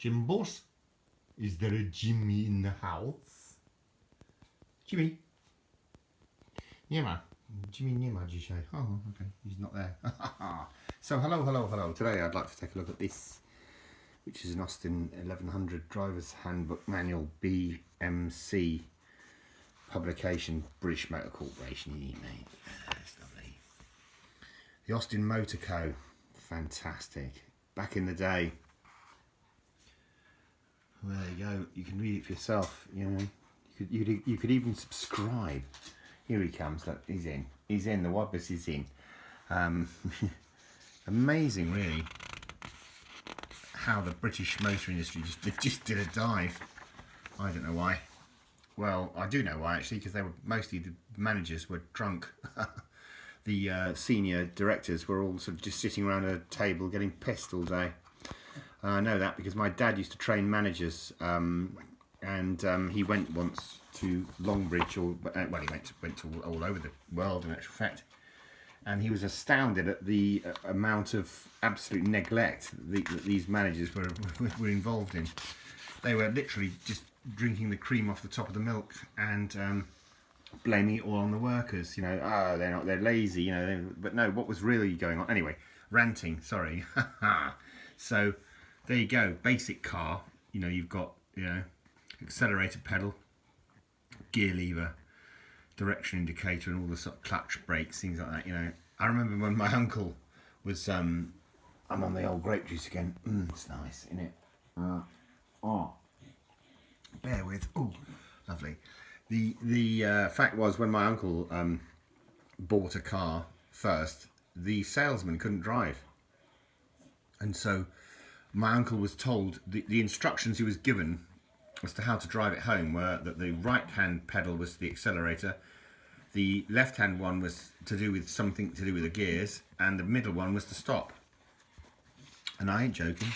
Jim Boss? Is there a Jimmy in the house? Jimmy? Nie ma. Jimmy nie ma dzisiaj. Oh, okay. He's not there. So, hello. Today I'd like to take a look at this, which is an Austin 1100 Driver's Handbook Manual BMC publication, British Motor Corporation. Mate. That's lovely. The Austin Motor Co. Fantastic. Back in the day. Well, there you go. You can read it for yourself. You know, you could even subscribe. Here he comes. Look, he's in. He's in. The Wobbus is in. Amazing, really, how the British motor industry just did a dive. I don't know why. Well, I do know why, actually, because they were mostly, the managers were drunk. The senior directors were all sort of just sitting around a table getting pissed all day. I know that because my dad used to train managers, and he went once to Longbridge, or well, he went to all over the world in actual fact, and he was astounded at the amount of absolute neglect that these managers were involved in. They were literally just drinking the cream off the top of the milk and blaming it all on the workers. You know, they're lazy. You know, but no, what was really going on? Anyway, ranting. Sorry. So there you go. Basic car. You know, you've got accelerator pedal, gear lever, direction indicator, and all the sort of clutch brakes, things like that. You know, I remember when my uncle was. I'm on the old grape juice again. It's nice, isn't it? Bear with. Oh, lovely. The fact was, when my uncle bought a car first, the salesman couldn't drive, and so my uncle was told the instructions he was given as to how to drive it home were that the right hand pedal was the accelerator, the left hand one was something to do with the gears, and the middle one was to stop. And I ain't joking.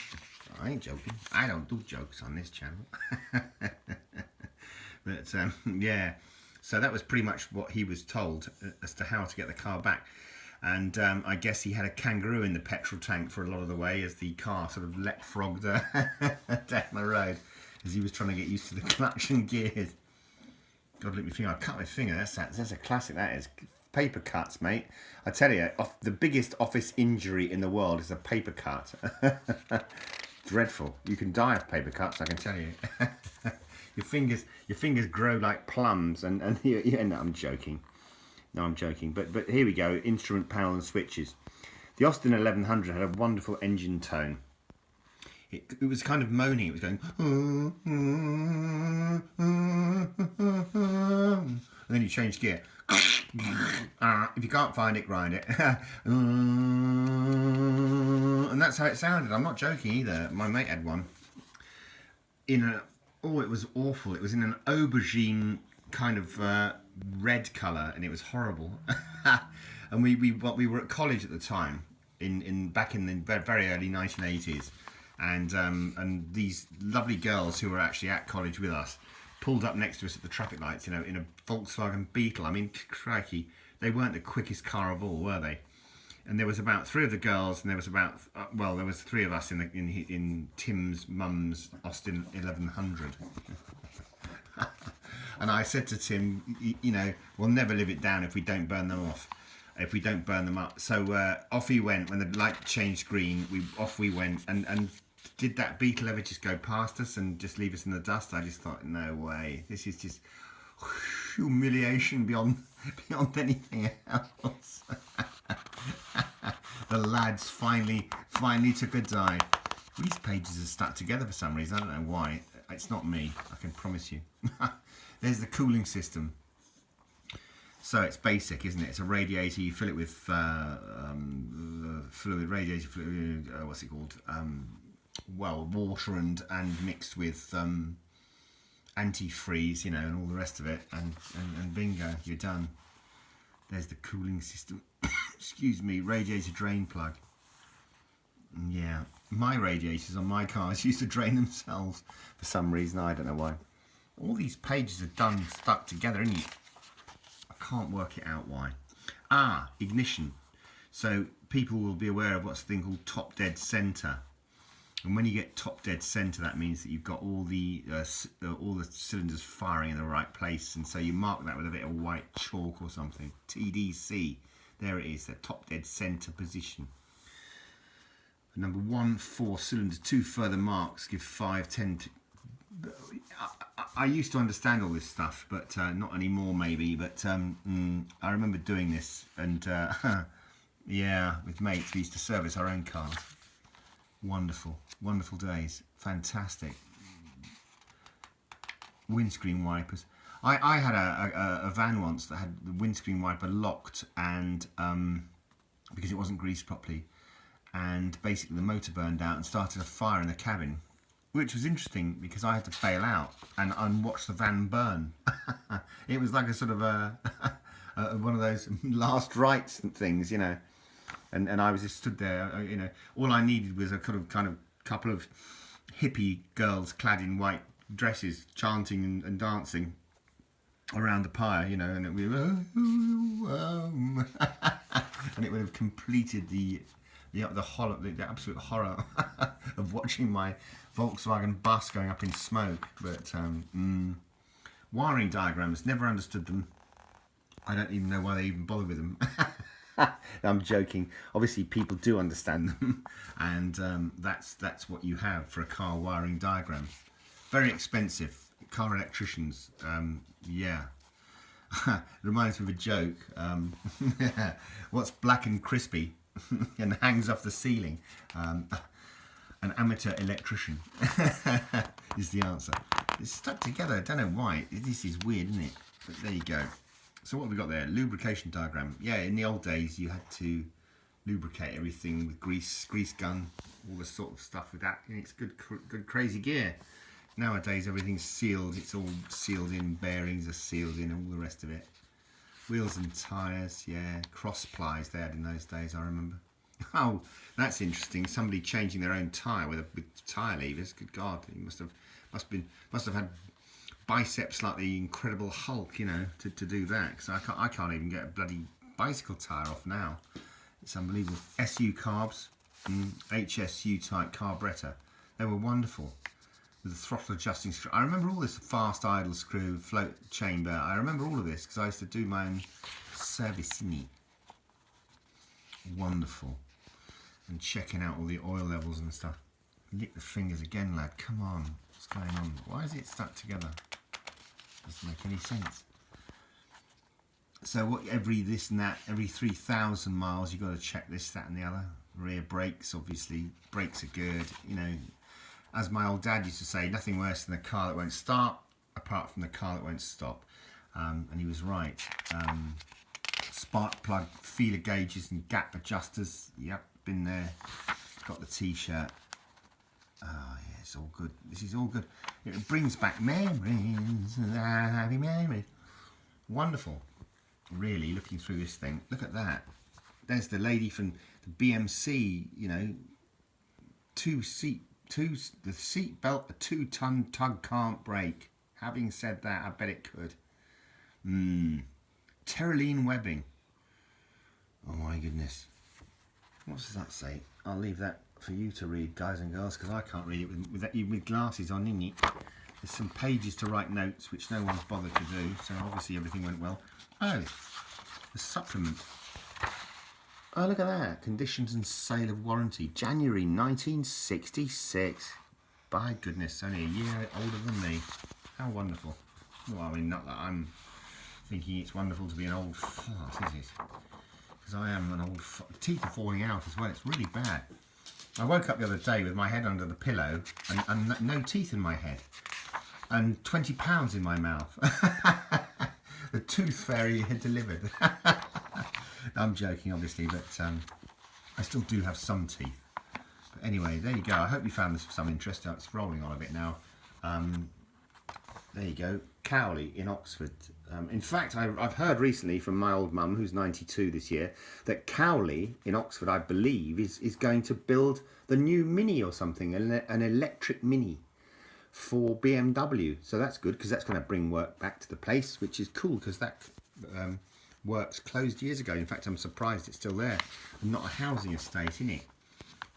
I don't do jokes on this channel. But yeah, so that was pretty much what he was told as to how to get the car back. And I guess he had a kangaroo in the petrol tank for a lot of the way as the car sort of leapfrogged down the road as he was trying to get used to the clutch and gears. God, look at my finger. I cut my finger. That's a classic, that is. Paper cuts, mate. I tell you, the biggest office injury in the world is a paper cut. Dreadful. You can die of paper cuts, I can tell you. Your fingers grow like plums, and no, I'm joking. No, I'm joking. But here we go. Instrument panel and switches. The Austin 1100 had a wonderful engine tone. It was kind of moaning. It was going, and then you change gear. If you can't find it, grind it. And that's how it sounded. I'm not joking either. My mate had one. It was awful. It was in an aubergine kind of red colour, and it was horrible. And we were at college at the time, back in the very early 1980s, and these lovely girls who were actually at college with us pulled up next to us at the traffic lights, you know, in a Volkswagen Beetle. I mean, crikey, they weren't the quickest car of all, were they? And there was about 3 of the girls, and there was about there was 3 of us in Tim's mum's Austin 1100. And I said to Tim, you know, we'll never live it down if we don't burn them off, if we don't burn them up. So off he went. When the light changed green, off we went. And did that Beetle ever just go past us and just leave us in the dust? I just thought, no way. This is just humiliation beyond anything else. The lads finally took a dive. These pages are stuck together for some reason. I don't know why. It's not me, I can promise you. There's the cooling system. So it's basic, isn't it? It's a radiator. You fill it with radiator fluid. What's it called? Well, water and mixed with antifreeze, you know, and all the rest of it, and bingo, you're done. There's the cooling system. Excuse me, radiator drain plug. Yeah, my radiators on my cars used to drain themselves for some reason. I don't know why. All these pages are stuck together, isn't it? I can't work it out why. Ignition. So people will be aware of what's a thing called top dead center. And when you get top dead centre, that means that you've got all the cylinders firing in the right place, and so you mark that with a bit of white chalk or something. TDC, there it is, the top dead centre position. Number 1, 4 cylinders, 2 further marks give 5, 10. I used to understand all this stuff, but not anymore maybe. But I remember doing this, and yeah, with mates, we used to service our own cars. Wonderful, wonderful days, fantastic. Windscreen wipers. I had a van once that had the windscreen wiper locked, and because it wasn't greased properly, and basically the motor burned out and started a fire in the cabin, which was interesting because I had to bail out and watch the van burn. It was like a sort of one of those last rites and things, you know. And I was just stood there, you know. All I needed was a kind of couple of hippie girls clad in white dresses, chanting and dancing around the pyre, you know, and it would and it would have completed the absolute horror of watching my Volkswagen bus going up in smoke. But wiring diagrams, never understood them. I don't even know why they even bother with them. I'm joking. Obviously, people do understand them, and that's what you have for a car wiring diagram. Very expensive. Car electricians, yeah. It reminds me of a joke. What's black and crispy and hangs off the ceiling? An amateur electrician is the answer. It's stuck together. I don't know why. This is weird, isn't it? But there you go. So what have we got there? Lubrication diagram. Yeah, in the old days you had to lubricate everything with grease gun, all the sort of stuff with that. And it's good crazy gear. Nowadays everything's sealed. It's all sealed in. Bearings are sealed in, and all the rest of it. Wheels and tyres. Yeah, cross plies they had in those days. I remember. Oh, that's interesting. Somebody changing their own tyre with tyre levers. Good God, he must have had biceps like the Incredible Hulk, you know, to do that. Because I can't even get a bloody bicycle tyre off now. It's unbelievable. SU carbs, HSU type carburettor. They were wonderful. With the throttle adjusting screw. I remember all this fast idle screw, float chamber. I remember all of this because I used to do my own servicing. Wonderful. And checking out all the oil levels and stuff. Lick the fingers again, lad. Come on. What's going on? Why is it stuck together? Doesn't make any sense. So what? Every this and that, every 3,000 miles, you've got to check this, that, and the other. Rear brakes, obviously. Brakes are good. You know, as my old dad used to say, nothing worse than a car that won't start, apart from the car that won't stop. And he was right. Spark plug feeler gauges and gap adjusters. Yep, been there. Got the t-shirt. Oh yeah, it's all good. This is all good. It brings back memories, happy memories. Wonderful. Really, looking through this thing. Look at that. There's the lady from the BMC. You know, the seat belt, a 2-ton tug can't break. Having said that, I bet it could. Terraline webbing. Oh my goodness. What does that say? I'll leave that for you to read, guys and girls, because I can't read it with glasses on, isn't it? There's some pages to write notes, which no one's bothered to do, so obviously everything went well. Oh, the supplement. Oh, look at that. Conditions and sale of warranty. January 1966. By goodness, only a year older than me. How wonderful. Well, I mean, not that I'm thinking it's wonderful to be an old fart, is it? Because I am an old fart. Teeth are falling out as well. It's really bad. I woke up the other day with my head under the pillow and no teeth in my head. And £20 in my mouth. The tooth fairy had delivered. I'm joking, obviously, but I still do have some teeth. But anyway, there you go. I hope you found this of some interest. It's rolling on a bit now. There you go. Cowley in Oxford. In fact, I've heard recently from my old mum, who's 92 this year, that Cowley in Oxford, I believe, is going to build the new Mini or something, an electric Mini for BMW. So that's good, because that's going to bring work back to the place, which is cool, because that works closed years ago. In fact, I'm surprised it's still there and not a housing estate, isn't it?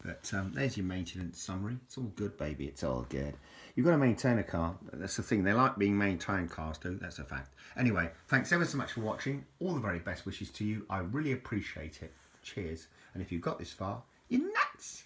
But there's your maintenance summary. It's all good, baby. It's all good. You've got to maintain a car. That's the thing. They like being maintained, cars do. That's a fact. Anyway, thanks ever so much for watching. All the very best wishes to you. I really appreciate it. Cheers. And if you've got this far, you're nuts.